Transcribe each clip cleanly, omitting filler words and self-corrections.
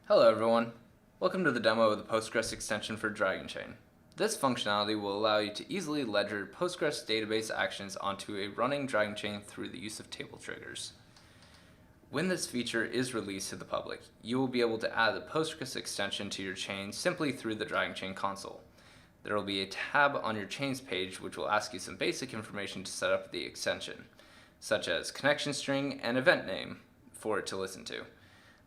Hello everyone. Welcome to the demo of the Postgres extension for Dragonchain. This functionality will allow you to easily ledger Postgres database actions onto a running Dragonchain through the use of table triggers. When this feature is released to the public, you will be able to add the Postgres extension to your chain simply through the Dragonchain console. There will be a tab on your chains page which will ask you some basic information to set up the extension, such as connection string and event name for it to listen to.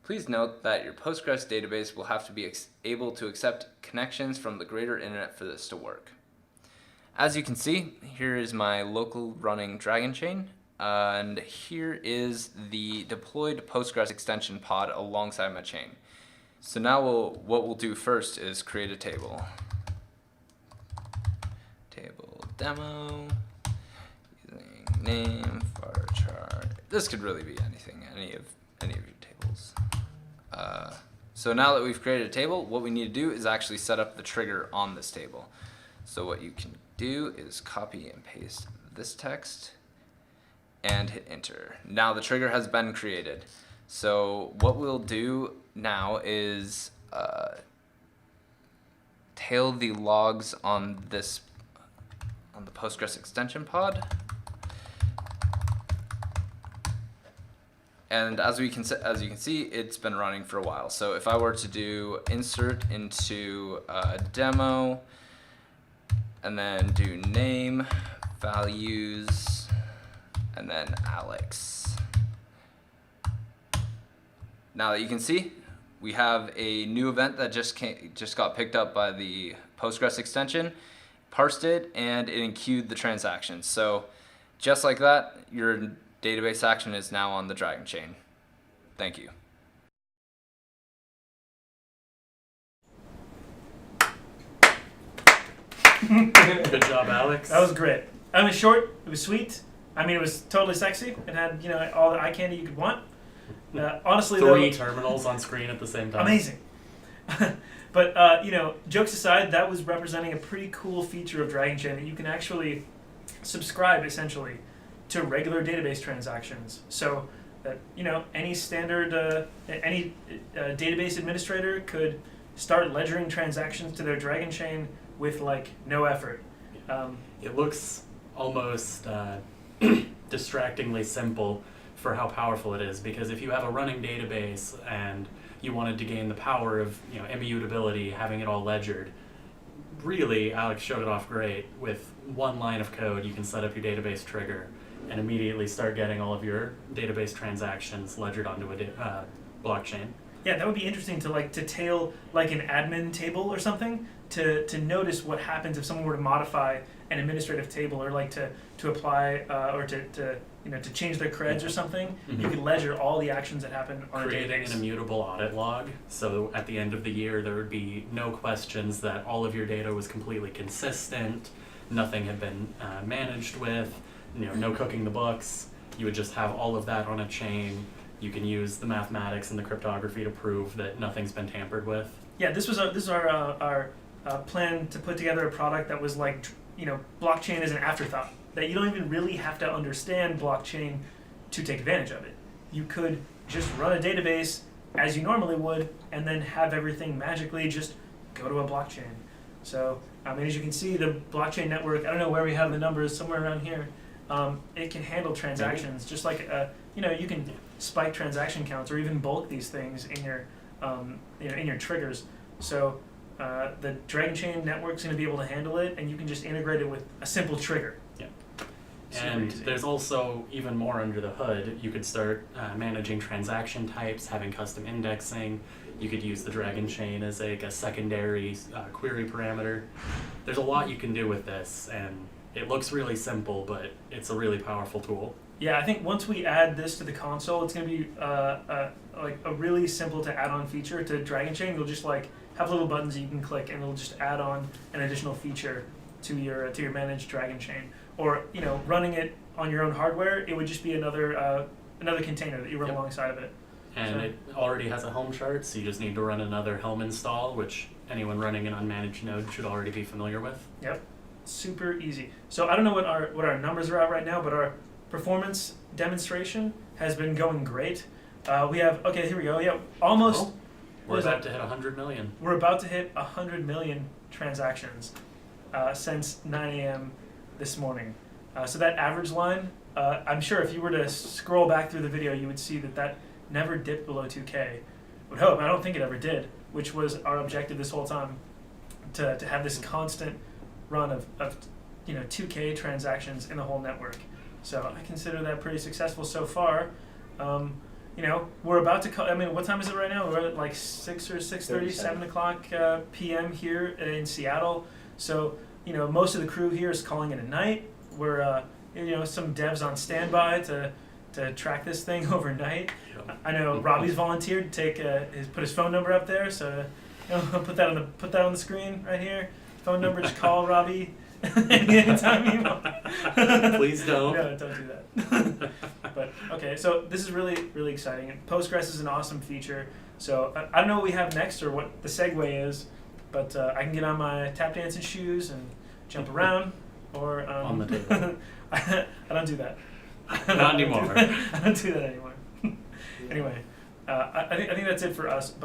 Please note that your Postgres database will have to be able to accept connections from the greater internet for this to work. As you can see, here is my local running Dragonchain, and here is the deployed Postgres extension pod alongside my chain. So now what we'll do first is create a table. Table demo, using name, varchar. This could really be anything, any of your tables. So now that we've created a table, what we need to do is actually set up the trigger on this table. So what you can do is copy and paste this text and hit enter. Now the trigger has been created. So what we'll do now is tail the logs on the Postgres extension pod. And as you can see, it's been running for a while. So if I were to do insert into demo, and then do name, values, and then Alex. Now that you can see, we have a new event that just got picked up by the Postgres extension, parsed it, and it enqueued the transaction. So just like that, your database action is now on the Dragonchain. Thank you. Good job, Alex. That was great. I mean, short. It was sweet. I mean, it was totally sexy. It had, all the eye candy you could want. Honestly, Three terminals on screen at the same time. Amazing. But jokes aside, that was representing a pretty cool feature of Dragonchain that you can actually subscribe essentially to regular database transactions. So that any standard database administrator could start ledgering transactions to their Dragonchain with no effort. It looks almost distractingly simple for how powerful it is, because if you have a running database and you wanted to gain the power of immutability, having it all ledgered, really Alex showed it off great. With one line of code you can set up your database trigger and immediately start getting all of your database transactions ledgered onto a blockchain. Yeah, that would be interesting to tail an admin table or something to notice what happens if someone were to modify an administrative table, or to apply or to change their creds or something. Mm-hmm. You could ledger all the actions that happen on a database. Creating an immutable audit log, so at the end of the year there would be no questions that all of your data was completely consistent, nothing had been managed with, no cooking the books. You would just have all of that on a chain. You can use the mathematics and the cryptography to prove that nothing's been tampered with. Yeah, this is our plan to put together a product that was blockchain is an afterthought. That you don't even really have to understand blockchain to take advantage of it. You could just run a database as you normally would, and then have everything magically just go to a blockchain. So, as you can see, the blockchain network, I don't know where we have the numbers, somewhere around here, it can handle transactions just like, you can spike transaction counts or even bulk these things in your triggers. So the Dragonchain network's going to be able to handle it, and you can just integrate it with a simple trigger. Yeah. And there's also even more under the hood. You could start managing transaction types, having custom indexing. You could use the Dragonchain as a secondary query parameter. There's a lot you can do with this, and it looks really simple, but it's a really powerful tool. Yeah, I think once we add this to the console, it's going to be a really simple to add on feature to Dragonchain. You'll just have little buttons that you can click, and it'll just add on an additional feature to your managed Dragonchain. Or running it on your own hardware, it would just be another container that you run alongside of it. And it already has a Helm chart, so you just need to run another Helm install, which anyone running an unmanaged node should already be familiar with. Yep, super easy. So I don't know what our numbers are at right now, but our performance demonstration has been going great. We have, okay, here we go. Yeah, almost We're about to hit 100 million. We're about to hit 100 million transactions since 9 a.m. this morning. So that average line, I'm sure if you were to scroll back through the video, you would see that never dipped below 2K. I would hope. I don't think it ever did, which was our objective this whole time, to have this constant run of 2K transactions in the whole network. So I consider that pretty successful so far. We're about to what time is it right now? We're at like 6 or 6:30, 7 o'clock p.m. here in Seattle. So, most of the crew here is calling it a night. We're, some devs on standby to track this thing overnight. Yep. I know Robbie's volunteered to put his phone number up there, so put that on the screen right here. Phone number, just call Robbie anytime you want. Please don't. No, don't do that. But okay, so this is really, really exciting. And Postgres is an awesome feature. So I don't know what we have next or what the segue is, but I can get on my tap dancing shoes and jump around. Or on the table. I don't do that. Not anymore. I don't do that anymore. Anyway, I think that's it for us. But